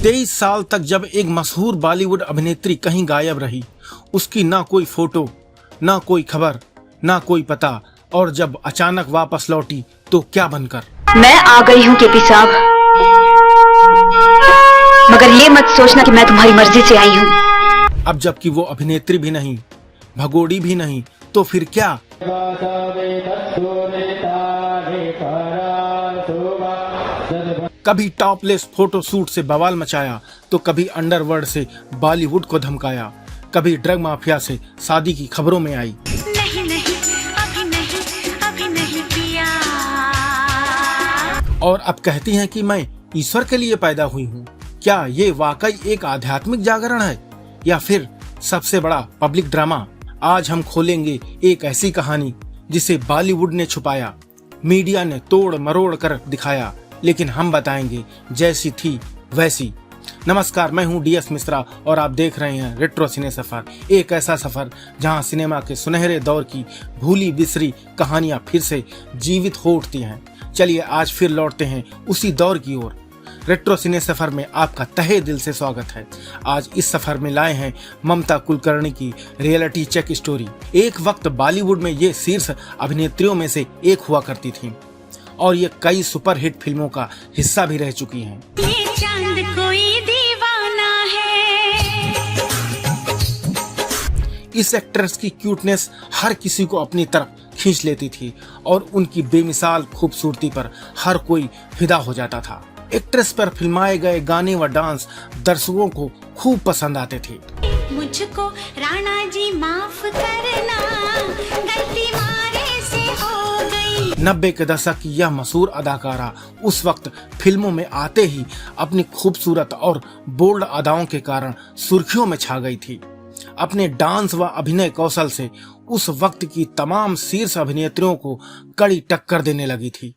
23 साल तक जब एक मशहूर बॉलीवुड अभिनेत्री कहीं गायब रही, उसकी ना कोई फोटो, ना कोई खबर, ना कोई पता, और जब अचानक वापस लौटी तो क्या बनकर। मैं आ गई हूँ केपी साहब, मगर ये मत सोचना कि मैं तुम्हारी मर्जी से आई हूँ। अब जबकि वो अभिनेत्री भी नहीं, भगोड़ी भी नहीं, तो फिर क्या। कभी टॉपलेस फोटो शूट से बवाल मचाया, तो कभी अंडरवर्ल्ड से बॉलीवुड को धमकाया, कभी ड्रग माफिया से शादी की खबरों में आई। अभी नहीं किया। और अब कहती हैं कि मैं ईश्वर के लिए पैदा हुई हूँ। क्या ये वाकई एक आध्यात्मिक जागरण है या फिर सबसे बड़ा पब्लिक ड्रामा? आज हम खोलेंगे एक ऐसी कहानी जिसे बॉलीवुड ने छुपाया, मीडिया ने तोड़ मरोड़ कर दिखाया, लेकिन हम बताएंगे जैसी थी वैसी। नमस्कार, मैं हूं DS मिश्रा और आप देख रहे हैं रेट्रो सिने सफर, एक ऐसा सफर जहां सिनेमा के सुनहरे दौर की भूली बिसरी कहानियां फिर से जीवित हो उठती हैं। चलिए आज फिर लौटते हैं उसी दौर की ओर। रेट्रो सिने सफर में आपका तहे दिल से स्वागत है। आज इस सफर में लाए हैं ममता कुलकर्णी की रियलिटी चेक स्टोरी। एक वक्त बॉलीवुड में ये शीर्ष अभिनेत्रियों में से एक हुआ करती थी और ये कई सुपरहिट फिल्मों का हिस्सा भी रह चुकी हैं। ये चांद कोई दीवाना है। इस एक्ट्रेस की क्यूटनेस हर किसी को अपनी तरफ खींच लेती थी और उनकी बेमिसाल खूबसूरती पर हर कोई फिदा हो जाता था। एक्ट्रेस पर फिल्माए गए गाने व डांस दर्शकों को खूब पसंद आते थे। मुझको राणा जी माफ करना, गलती मारे से हो गई। 90 के दशक की यह मशहूर अदाकारा उस वक्त फिल्मों में आते ही अपनी खूबसूरत और बोल्ड अदाओं के कारण सुर्खियों में छा गई थी। अपने डांस व अभिनय कौशल से उस वक्त की तमाम शीर्ष अभिनेत्रियों को कड़ी टक्कर देने लगी थी।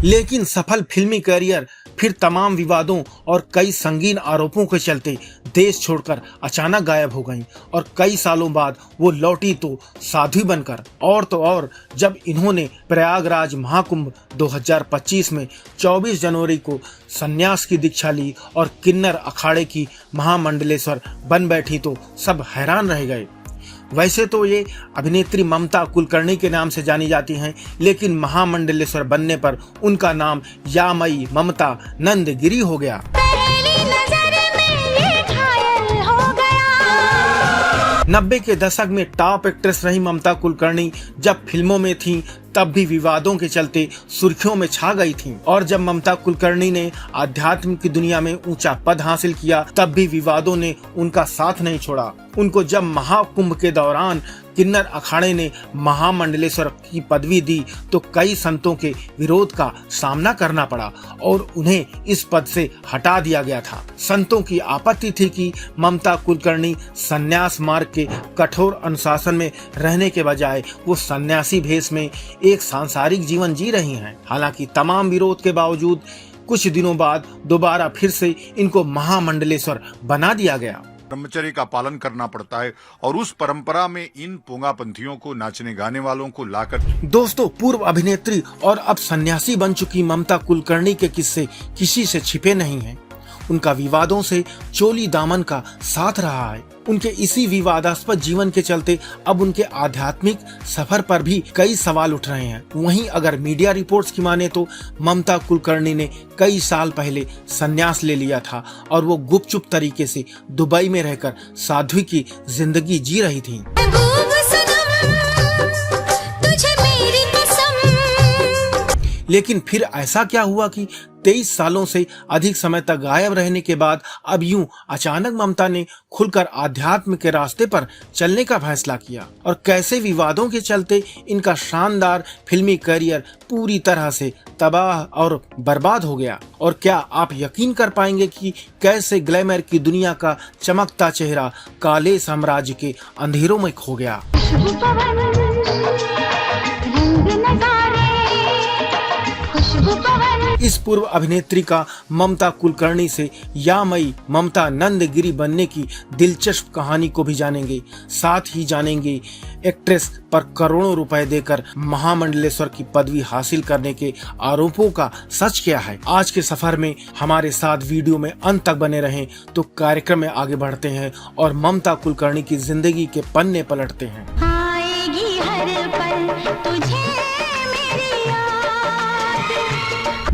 लेकिन सफल फिल्मी करियर फिर तमाम विवादों और कई संगीन आरोपों के चलते देश छोड़कर अचानक गायब हो गईं और कई सालों बाद वो लौटी तो साध्वी बनकर। और तो और जब इन्होंने प्रयागराज महाकुंभ 2025 में 24 जनवरी को संन्यास की दीक्षा ली और किन्नर अखाड़े की महामंडलेश्वर बन बैठी तो सब हैरान रह गए। वैसे तो ये अभिनेत्री ममता कुलकर्णी के नाम से जानी जाती हैं, लेकिन महामंडलेश्वर बनने पर उनका नाम यामई ममता नंदगिरी हो गया। पहली नजर में ये घायल हो गया। 90 के दशक में टॉप एक्ट्रेस रही ममता कुलकर्णी जब फिल्मों में थीं तब भी विवादों के चलते सुर्खियों में छा गई थीं, और जब ममता कुलकर्णी ने आध्यात्म की दुनिया में ऊंचा पद हासिल किया तब भी विवादों ने उनका साथ नहीं छोड़ा। उनको जब महाकुंभ के दौरान किन्नर अखाड़े ने महामंडलेश्वर की पदवी दी तो कई संतों के विरोध का सामना करना पड़ा और उन्हें इस पद से हटा दिया गया था। संतों की आपत्ति थी कि ममता कुलकर्णी संन्यास मार्ग के कठोर अनुशासन में रहने के बजाय वो सन्यासी भेष में एक सांसारिक जीवन जी रही हैं। हालांकि तमाम विरोध के बावजूद कुछ दिनों बाद दोबारा फिर से इनको महामंडलेश्वर बना दिया गया। ब्रह्मचर्य का पालन करना पड़ता है और उस परंपरा में इन पोंगापंथियों को, नाचने गाने वालों को लाकर। दोस्तों, पूर्व अभिनेत्री और अब सन्यासी बन चुकी ममता कुलकर्णी के किस्से किसी से छिपे नहीं हैं। उनका विवादों से चोली दामन का साथ रहा है। उनके इसी विवादास्पद जीवन के चलते अब उनके आध्यात्मिक सफर पर भी कई सवाल उठ रहे हैं। वहीं अगर मीडिया रिपोर्ट्स की माने तो ममता कुलकर्णी ने कई साल पहले संन्यास ले लिया था और वो गुपचुप तरीके से दुबई में रहकर साध्वी की जिंदगी जी रही थी। लेकिन फिर ऐसा क्या हुआ कि 23 सालों से अधिक समय तक गायब रहने के बाद अब यूं अचानक ममता ने खुलकर आध्यात्म के रास्ते पर चलने का फैसला किया, और कैसे विवादों के चलते इनका शानदार फिल्मी करियर पूरी तरह से तबाह और बर्बाद हो गया। और क्या आप यकीन कर पाएंगे कि कैसे ग्लैमर की दुनिया का चमकता चेहरा काले साम्राज्य के अंधेरों में खो गया। शुभ पवन। इस पूर्व अभिनेत्री का ममता कुलकर्णी से या मई ममता नंदगिरी बनने की दिलचस्प कहानी को भी जानेंगे। साथ ही जानेंगे एक्ट्रेस पर करोड़ों रुपए देकर महामंडलेश्वर की पदवी हासिल करने के आरोपों का सच क्या है। आज के सफर में हमारे साथ वीडियो में अंत तक बने रहें तो कार्यक्रम में आगे बढ़ते हैं और ममता कुलकर्णी की जिंदगी के पन्ने पलटते हैं। आएगी हर पल तुझे मेरी याद।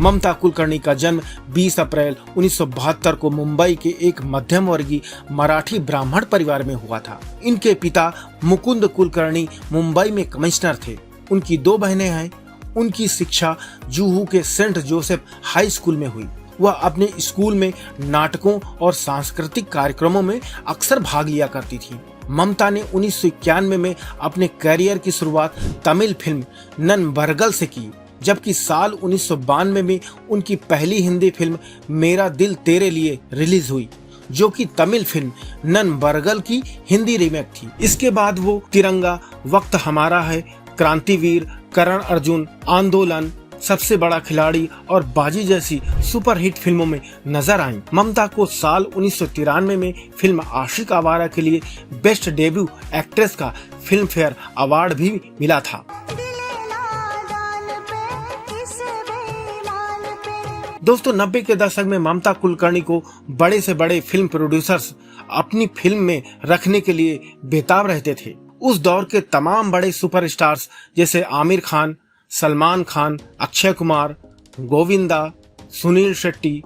ममता कुलकर्णी का जन्म 20 अप्रैल 1972 को मुंबई के एक मध्यम वर्गीय मराठी ब्राह्मण परिवार में हुआ था। इनके पिता मुकुंद कुलकर्णी मुंबई में कमिश्नर थे। उनकी 2 बहनें हैं। उनकी शिक्षा जुहू के सेंट जोसेफ हाई स्कूल में हुई। वह अपने स्कूल में नाटकों और सांस्कृतिक कार्यक्रमों में अक्सर भाग लिया करती थी। ममता ने 1991 में अपने करियर की शुरुआत तमिल फिल्म नन्बर्गल से की, जबकि साल 1992 में उनकी पहली हिंदी फिल्म मेरा दिल तेरे लिए रिलीज हुई, जो कि तमिल फिल्म नन्बर्गल की हिंदी रीमेक थी। इसके बाद वो तिरंगा, वक्त हमारा है, क्रांतिवीर, करण अर्जुन, आंदोलन, सबसे बड़ा खिलाड़ी और बाजी जैसी सुपरहिट फिल्मों में नजर आईं। ममता को साल 1993 में फिल्म आशिक आवारा के लिए बेस्ट डेब्यू एक्ट्रेस का फिल्म फेयर अवार्ड भी मिला था। दोस्तों 90 के दशक में ममता कुलकर्णी को बड़े से बड़े फिल्म प्रोड्यूसर्स अपनी फिल्म में रखने के लिए बेताब रहते थे। उस दौर के तमाम बड़े सुपरस्टार्स जैसे आमिर खान, सलमान खान, अक्षय कुमार, गोविंदा, सुनील शेट्टी,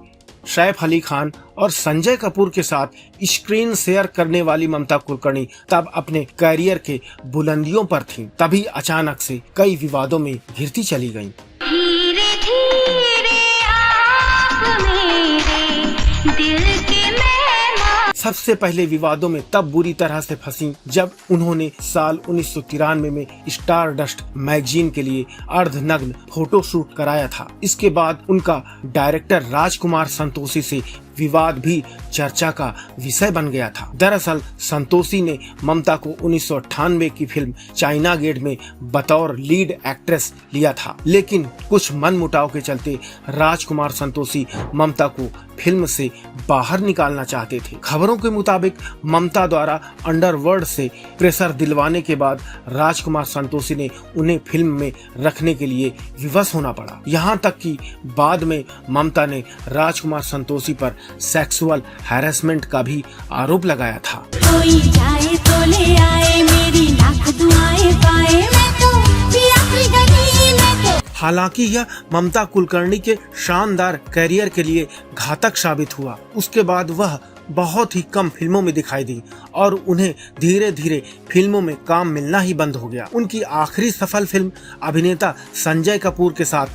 सैफ अली खान और संजय कपूर के साथ स्क्रीन शेयर करने वाली ममता कुलकर्णी तब अपने करियर के बुलंदियों पर थीं। तभी अचानक से कई विवादों में घिरती चली गईं। धीरे धीरे आप मेरे दिल के मेहमान। सबसे पहले विवादों में तब बुरी तरह से फंसी जब उन्होंने साल 1993 में स्टार डस्ट मैगजीन के लिए अर्धनग्न फोटोशूट कराया था। इसके बाद उनका डायरेक्टर राजकुमार संतोषी से विवाद भी चर्चा का विषय बन गया था। दरअसल संतोषी ने ममता को 1998 की फिल्म चाइना गेट में बतौर लीड एक्ट्रेस लिया था, लेकिन कुछ मनमुटाव के चलते राजकुमार संतोषी ममता को फिल्म से बाहर निकालना चाहते थे। खबरों के मुताबिक ममता द्वारा अंडरवर्ल्ड से प्रेशर दिलवाने के बाद राजकुमार संतोषी ने उन्हें फिल्म में रखने के लिए विवश होना पड़ा। यहाँ तक कि बाद में ममता ने राजकुमार संतोषी पर सेक्सुअल हैरेसमेंट का भी आरोप लगाया था। कोई जाए तो ले आए, मेरी लाख दुआएं पाए, मैं तो पिया की गली में तो। हालांकि यह ममता कुलकर्णी के शानदार करियर के लिए घातक साबित हुआ। उसके बाद वह बहुत ही कम फिल्मों में दिखाई दी और उन्हें धीरे धीरे फिल्मों में काम मिलना ही बंद हो गया। उनकी आखिरी सफल फिल्म अभिनेता संजय कपूर के साथ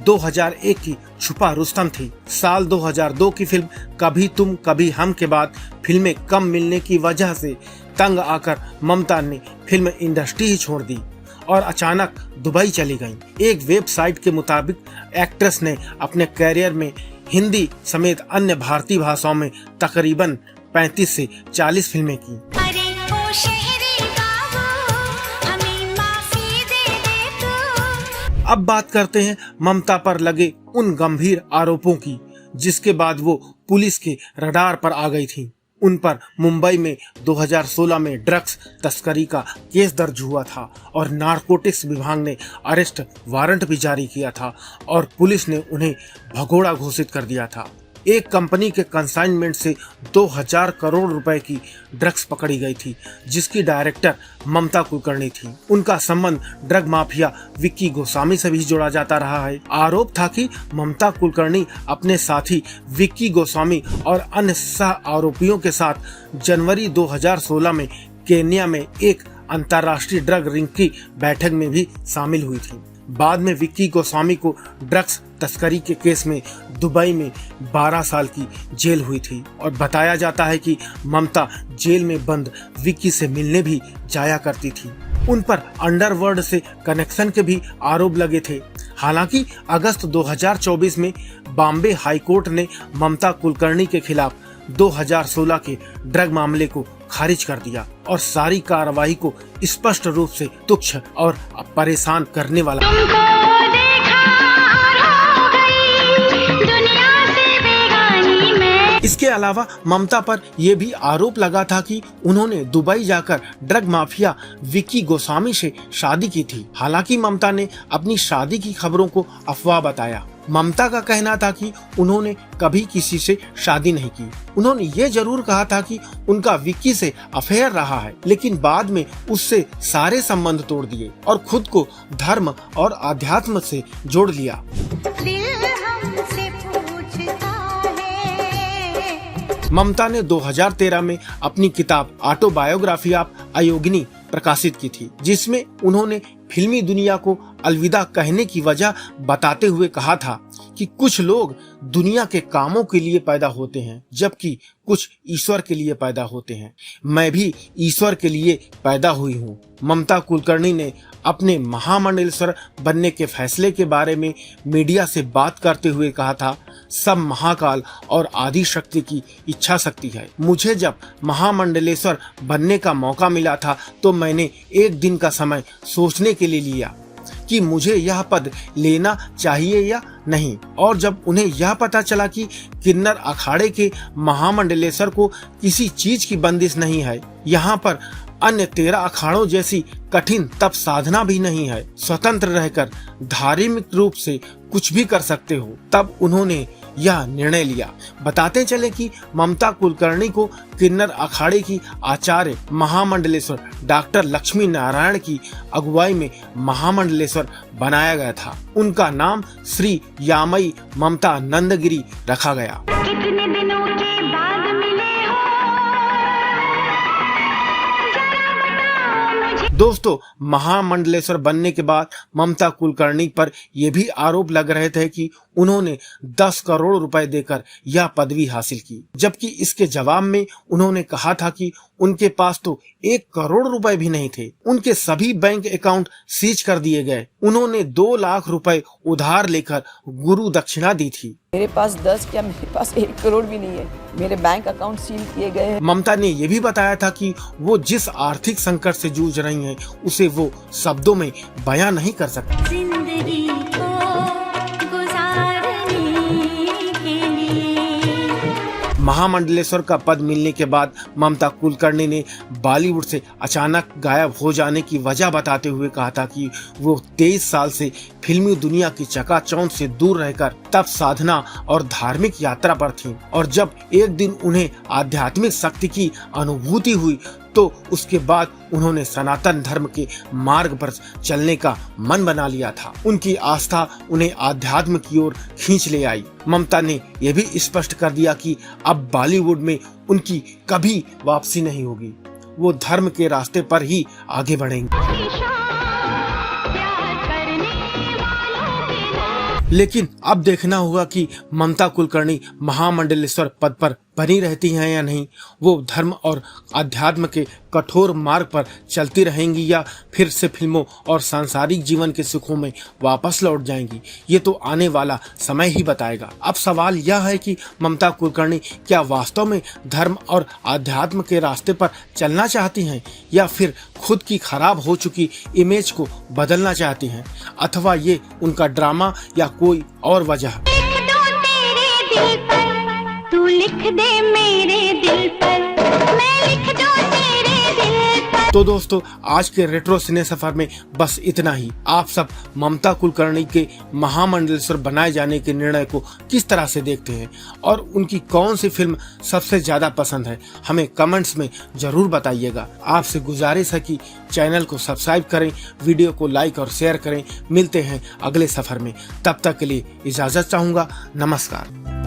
2001 की छुपा रुस्तम थी। साल 2002 की फिल्म कभी तुम कभी हम के बाद फिल्में कम मिलने की वजह से तंग आकर ममता ने फिल्म इंडस्ट्री ही छोड़ दी और अचानक दुबई चली गईं। एक वेबसाइट के मुताबिक एक्ट्रेस ने अपने करियर में हिंदी समेत अन्य भारतीय भाषाओं में तकरीबन 35 से 40 फिल्में की। अरे ओ शहरी बाबू, हमें माफी दे दे तू। अब बात करते हैं ममता पर लगे उन गंभीर आरोपों की, जिसके बाद वो पुलिस के रडार पर आ गई थी। उन पर मुंबई में 2016 में ड्रग्स तस्करी का केस दर्ज हुआ था और नारकोटिक्स विभाग ने अरेस्ट वारंट भी जारी किया था और पुलिस ने उन्हें भगोड़ा घोषित कर दिया था। एक कंपनी के कंसाइनमेंट से 2000 करोड़ रुपए की ड्रग्स पकड़ी गई थी, जिसकी डायरेक्टर ममता कुलकर्णी थी। उनका संबंध ड्रग माफिया विक्की गोस्वामी से भी जोड़ा जाता रहा है। आरोप था कि ममता कुलकर्णी अपने साथी विक्की गोस्वामी और अन्य सह आरोपियों के साथ जनवरी 2016 में केन्या में एक अंतर्राष्ट्रीय ड्रग रिंग की बैठक में भी शामिल हुई थी। बाद में विक्की गोस्वामी को ड्रग्स तस्करी के केस में दुबई में 12 साल की जेल हुई थी और बताया जाता है कि ममता जेल में बंद विक्की से मिलने भी जाया करती थी। उन पर अंडरवर्ल्ड से कनेक्शन के भी आरोप लगे थे। हालांकि अगस्त 2024 में बॉम्बे हाईकोर्ट ने ममता कुलकर्णी के खिलाफ 2016 के ड्रग मामले को खारिज कर दिया और सारी कार्रवाई को स्पष्ट रूप से तुच्छ और परेशान करने वाला। तुमको देखा और हो गई इसके अलावा ममता पर यह भी आरोप लगा था कि उन्होंने दुबई जाकर ड्रग माफिया विक्की गोस्वामी से शादी की थी। हालांकि ममता ने अपनी शादी की खबरों को अफवाह बताया। ममता का कहना था कि उन्होंने कभी किसी से शादी नहीं की। उन्होंने ये जरूर कहा था कि उनका विक्की से अफेयर रहा है, लेकिन बाद में उससे सारे संबंध तोड़ दिए और खुद को धर्म और अध्यात्म से जोड़ लिया। दिल हमसे पूछता है। ममता ने 2013 में अपनी किताब ऑटोबायोग्राफी ऑफ अयोगिनी प्रकाशित की थी, जिसमें उन्होंने फिल्मी दुनिया को अलविदा कहने की वजह बताते हुए कहा था कि कुछ लोग दुनिया के कामों के लिए पैदा होते हैं, जबकि कुछ ईश्वर के लिए पैदा होते हैं। मैं भी ईश्वर के लिए पैदा हुई हूँ। ममता कुलकर्णी ने अपने महामंडलेश्वर बनने के फैसले के बारे में मीडिया से बात करते हुए कहा था, सब महाकाल और आदि शक्ति की इच्छा शक्ति है। मुझे जब महामंडलेश्वर बनने का मौका मिला था तो मैंने एक दिन का समय सोचने के लिए लिया कि मुझे यह पद लेना चाहिए या नहीं। और जब उन्हें यह पता चला कि किन्नर अखाड़े के महामंडलेश्वर को किसी चीज की बंदिश नहीं है, यहाँ पर अन्य 13 अखाड़ों जैसी कठिन तप साधना भी नहीं है, स्वतंत्र रहकर धार्मिक रूप से कुछ भी कर सकते हो, तब उन्होंने यह निर्णय लिया। बताते चले कि ममता कुलकर्णी को किन्नर अखाड़े की आचार्य महामंडलेश्वर डॉक्टर लक्ष्मी नारायण की अगुवाई में महामंडलेश्वर बनाया गया था। उनका नाम श्री यामई ममता नंदगिरी रखा गया। कितने दिनों के बाद मिले हो, जरा बताओ मुझे। दोस्तों, महामंडलेश्वर बनने के बाद ममता कुलकर्णी पर यह भी आरोप लग रहे थे कि उन्होंने 10 करोड़ रुपए देकर यह पदवी हासिल की, जबकि इसके जवाब में उन्होंने कहा था कि उनके पास तो 1 करोड़ रुपए भी नहीं थे। उनके सभी बैंक अकाउंट सीज कर दिए गए। उन्होंने 2 लाख रुपए उधार लेकर गुरु दक्षिणा दी थी। मेरे पास 10 क्या, मेरे पास 1 करोड़ भी नहीं है। मेरे बैंक अकाउंट सील किए गए हैं। ममता ने यह भी बताया था कि वो जिस आर्थिक संकट से जूझ रही हैं, उसे वो शब्दों में बयां नहीं कर सकती। जिंदगी को गुजारने के लिए। महामंडलेश्वर का पद मिलने के बाद ममता कुलकर्णी ने बॉलीवुड से अचानक गायब हो जाने की वजह बताते हुए कहा था कि वो 23 साल से फिल्मी दुनिया की चकाचौंध से दूर रहकर तप साधना और धार्मिक यात्रा पर थीं, और जब एक दिन उन्हें आध्यात्मिक शक्ति की अनुभूति हुई तो उसके बाद उन्होंने सनातन धर्म के मार्ग पर चलने का मन बना लिया था। उनकी आस्था उन्हें आध्यात्म की ओर खींच ले आई। ममता ने यह भी स्पष्ट कर दिया कि अब बॉलीवुड में उनकी कभी वापसी नहीं होगी, वो धर्म के रास्ते पर ही आगे बढ़ेंगे। लेकिन अब देखना होगा कि ममता कुलकर्णी महामंडलेश्वर पद पर बनी रहती हैं या नहीं। वो धर्म और अध्यात्म के कठोर मार्ग पर चलती रहेंगी या फिर से फिल्मों और सांसारिक जीवन के सुखों में वापस लौट जाएंगी, ये तो आने वाला समय ही बताएगा। अब सवाल यह है कि ममता कुलकर्णी क्या वास्तव में धर्म और अध्यात्म के रास्ते पर चलना चाहती हैं, या फिर खुद की खराब हो चुकी इमेज को बदलना चाहती हैं, अथवा ये उनका ड्रामा या कोई और वजह। लिख दो तेरे दिल पर, तू लिख दे मेरे दिल पर, मैं लिख दूं तेरे दिल पर। तो दोस्तों, आज के रेट्रो सिने सफर में बस इतना ही। आप सब ममता कुलकर्णी के महामंडलेश्वर बनाए जाने के निर्णय को किस तरह से देखते हैं, और उनकी कौन सी फिल्म सबसे ज्यादा पसंद है, हमें कमेंट्स में जरूर बताइएगा। आपसे गुजारिश है कि चैनल को सब्सक्राइब करें, वीडियो को लाइक और शेयर करें। मिलते हैं अगले सफर में, तब तक के लिए इजाजत चाहूंगा। नमस्कार।